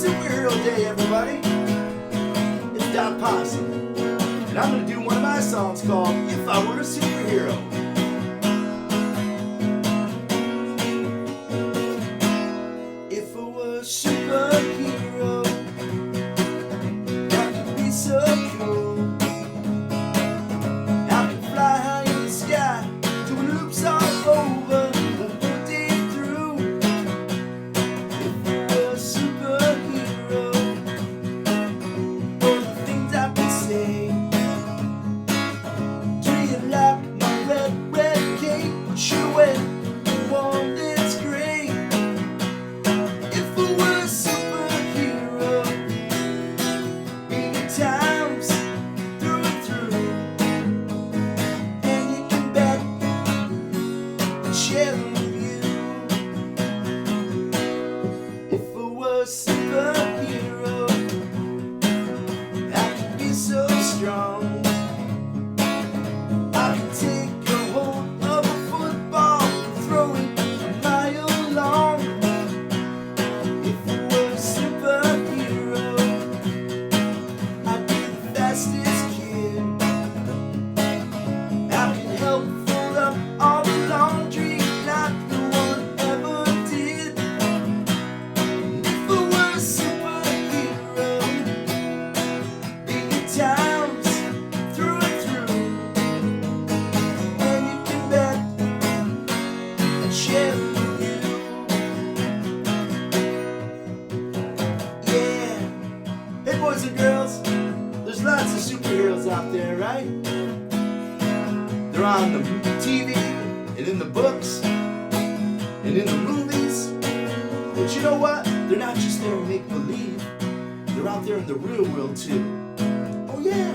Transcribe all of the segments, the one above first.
Superhero Day, everybody. It's Don Possum, and I'm going to do one of my songs called If I Were a Superhero. If I were a superhero, that could be so cool. I could fly high in the sky, doing loops all over the whole day through. If I were a superhero, all the things I could say. Do you like my red cape? Sure when warm it's gray. If I were a superhero, many times through and through, and you can bet I'd share them with you. If I were a superhero, I could be so strong. I could take a hold of a football and throw it a mile long. If I were a superhero, I'd be the fastest kid. I could help fold up all the laundry like no one ever did. If I were a superhero, big times through and through, and you can bet I'd share it with you. Yeah. Hey boys and girls, there's lots of superheroes out there, right? They're on the TV and in the books and in the movies. But you know what? They're not just there to make believe. They're out there in the real world too. Oh yeah.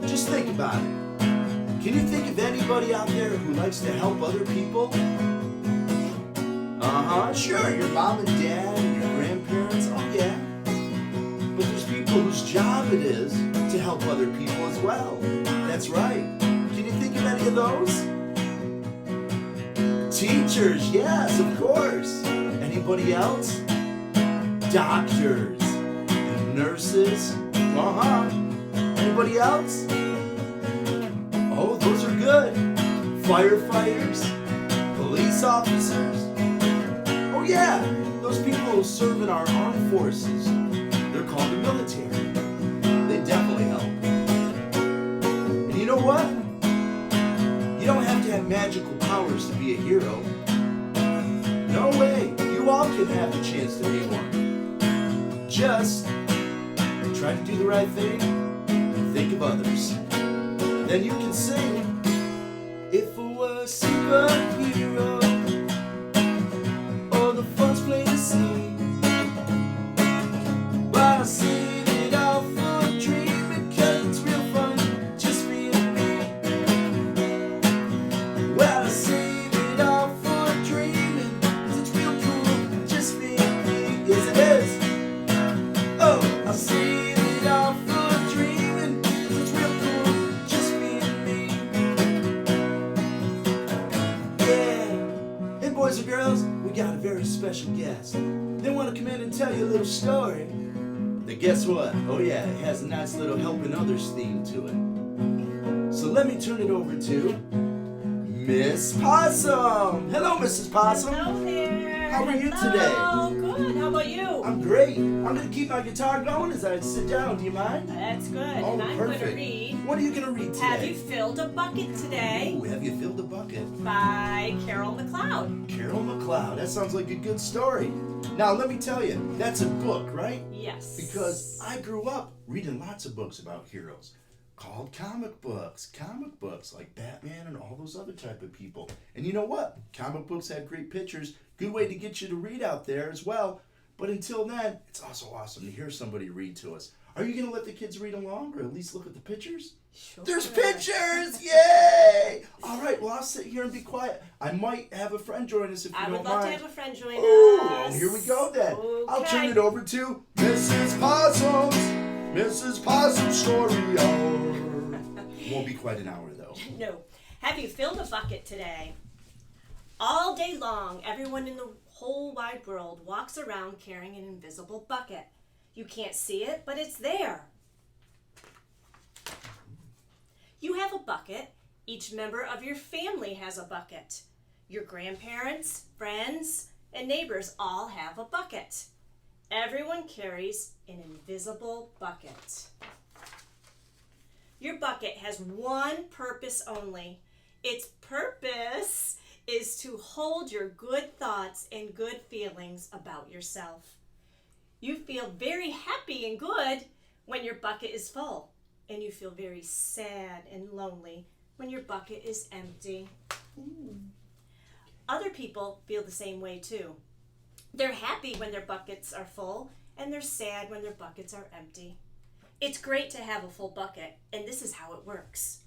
Just think about it. Can you think of anybody out there who likes to help other people? Sure, your mom and dad and your grandparents, oh yeah. But there's people whose job it is to help other people as well. That's right. Can you think of any of those? Teachers, yes, of course. Anybody else? Doctors, nurses, Anybody else? Oh, those are good. Firefighters, police officers. Oh yeah, those people who serve in our armed forces. They're called the military. They definitely help. And you know what? You don't have to have magical powers to be a hero. No way. You all can have the chance to be one. Just try to do the right thing and think of others. Then you can sing, if I were a superhero, all the fun's plain to see. But I save it all for a dream because it's real fun just being me. Well, I save it all for a dream because it's real cool just being me. Yes, it is. Oh, I save it all for a dream because it's real cool just being me. Yeah. Hey, boys and girls, we got a very special guest. They want to come in and tell you a little story. Then guess what? Oh yeah, it has a nice little helping others theme to it. So let me turn it over to Miss Possum. Hello, Mrs. Possum. Hello there. How are you Hello. today? Good. How about you? I'm great. I'm going to keep my guitar going as I sit down. Do you mind? That's good. Oh, and I'm perfect. going to read. What are you going to read today? Have You Filled a Bucket Today? Ooh, Have You Filled a Bucket? By Carol McLeod. Carol McLeod. That sounds like a good story. Now, let me tell you, that's a book, right? Yes. Because I grew up reading lots of books about heroes called comic books like Batman and all those other type of people. And you know what? Comic books have great pictures. Good way to get you to read out there as well. But until then, it's also awesome to hear somebody read to us. Are you going to let the kids read along or at least look at the pictures? Sure. There's pictures! Yay! All right, well, I'll sit here and be quiet. I might have a friend join us if you I don't would mind. love to have a friend join Ooh, us. here we go then. Okay. I'll turn it over to Mrs. Possum's Mrs. Possum Story Hour. Won't be quite an hour though. No. Have you filled a bucket today? All day long, everyone in the whole wide world walks around carrying an invisible bucket. You can't see it, but it's there. You have a bucket. Each member of your family has a bucket. Your grandparents, friends, and neighbors all have a bucket. Everyone carries an invisible bucket. Your bucket has one purpose only. Its purpose is to hold your good thoughts and good feelings about yourself. You feel very happy and good when your bucket is full, and you feel very sad and lonely when your bucket is empty. Other people feel the same way too. They're happy when their buckets are full, and they're sad when their buckets are empty. It's great to have a full bucket, and this is how it works.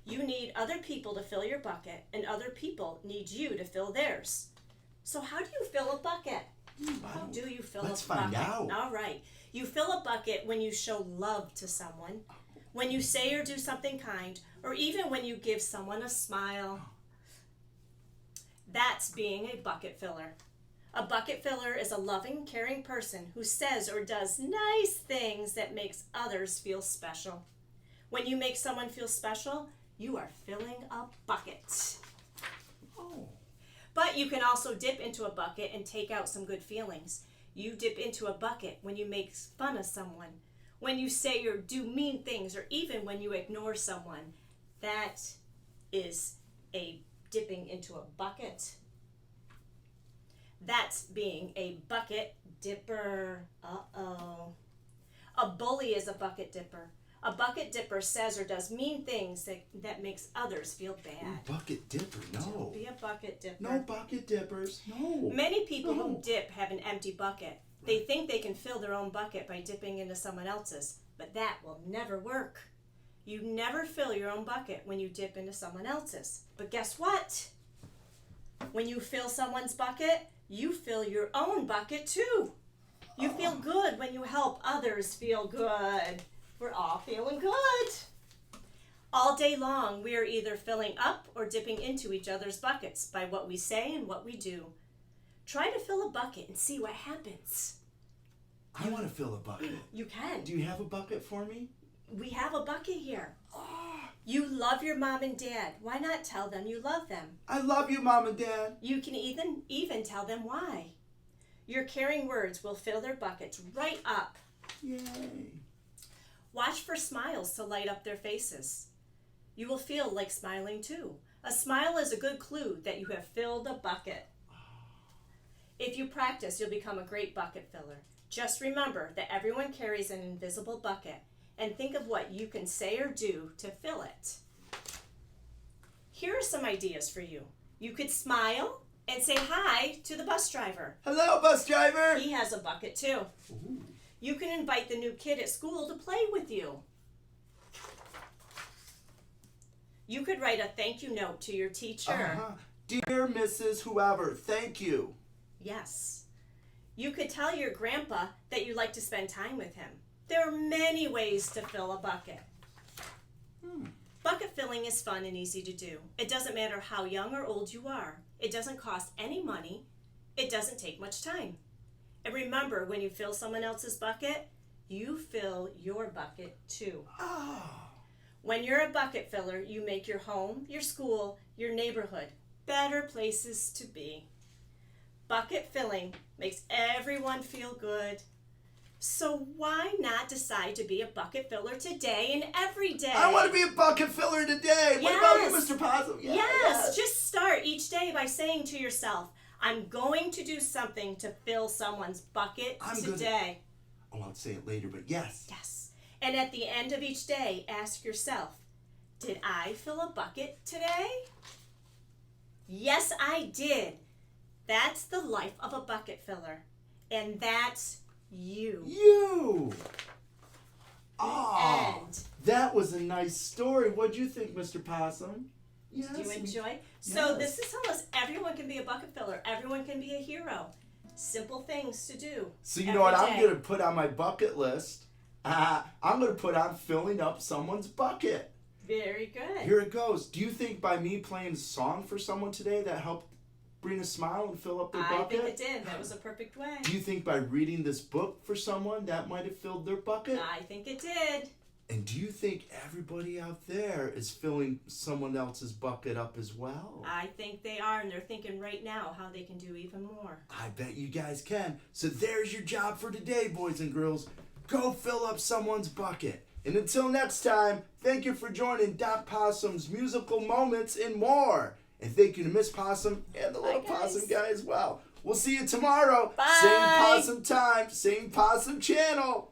You need other people to fill your bucket, and other people need you to fill theirs. So how do you fill a bucket? How do you fill a bucket? Let's find out. All right. You fill a bucket when you show love to someone, when you say or do something kind, or even when you give someone a smile. That's being a bucket filler. A bucket filler is a loving, caring person who says or does nice things that makes others feel special. When you make someone feel special, you are filling a bucket. Oh. But you can also dip into a bucket and take out some good feelings. You dip into a bucket when you make fun of someone, when you say or do mean things, or even when you ignore someone. That is a dipping into a bucket. That's being a bucket dipper. Uh-oh. A bully is a bucket dipper. A bucket dipper says or does mean things that makes others feel bad. Ooh, bucket dipper, no. Don't be a bucket dipper. No bucket dippers, no. Many people who dip have an empty bucket. They think they can fill their own bucket by dipping into someone else's, but that will never work. You never fill your own bucket when you dip into someone else's. But guess what? When you fill someone's bucket, you fill your own bucket too. You feel good when you help others feel good. We're all feeling good. All day long, we are either filling up or dipping into each other's buckets by what we say and what we do. Try to fill a bucket and see what happens. I want to fill a bucket. You can. Do you have a bucket for me? We have a bucket here. You love your mom and dad. Why not tell them you love them? I love you, Mom and Dad. You can even tell them why. Your caring words will fill their buckets right up. Yay. Watch for smiles to light up their faces. You will feel like smiling too. A smile is a good clue that you have filled a bucket. If you practice, you'll become a great bucket filler. Just remember that everyone carries an invisible bucket, and think of what you can say or do to fill it. Here are some ideas for you. You could smile and say hi to the bus driver. Hello, bus driver. He has a bucket too. Ooh. You can invite the new kid at school to play with you. You could write a thank you note to your teacher. Dear Mrs. Whoever, thank you. Yes. You could tell your grandpa that you'd like to spend time with him. There are many ways to fill a bucket. Bucket filling is fun and easy to do. It doesn't matter how young or old you are. It doesn't cost any money. It doesn't take much time. And remember, when you fill someone else's bucket, you fill your bucket too. Oh. When you're a bucket filler, you make your home, your school, your neighborhood better places to be. Bucket filling makes everyone feel good. So why not decide to be a bucket filler today and every day? I want to be a bucket filler today. Yes. What about you, Mr. Possum? Yeah, Yes. Just start each day by saying to yourself, I'm going to do something to fill someone's bucket today. Oh, I'll say it later, but yes. Yes. And at the end of each day, ask yourself, did I fill a bucket today? Yes, I did. That's the life of a bucket filler. And that's you. You! Oh, And that was a nice story. What'd you think, Mr. Possum? Yes. do you enjoy? So this is telling us everyone can be a bucket filler. Everyone can be a hero. Simple things to do. So you know what I'm going to put on my bucket list? I'm going to put on filling up someone's bucket. Very good. Here it goes. Do you think by me playing a song for someone today that helped bring a smile and fill up their I bucket? think it did. That was a perfect way. Do you think by reading this book for someone that might have filled their bucket? I think it did. And do you think everybody out there is filling someone else's bucket up as well? I think they are, and they're thinking right now how they can do even more. I bet you guys can. So there's your job for today, boys and girls. Go fill up someone's bucket. And until next time, thank you for joining Doc Possum's Musical Moments and More. And thank you to Miss Possum and the little Possum guy as well. We'll see you tomorrow. Bye. Same Possum time, same Possum channel.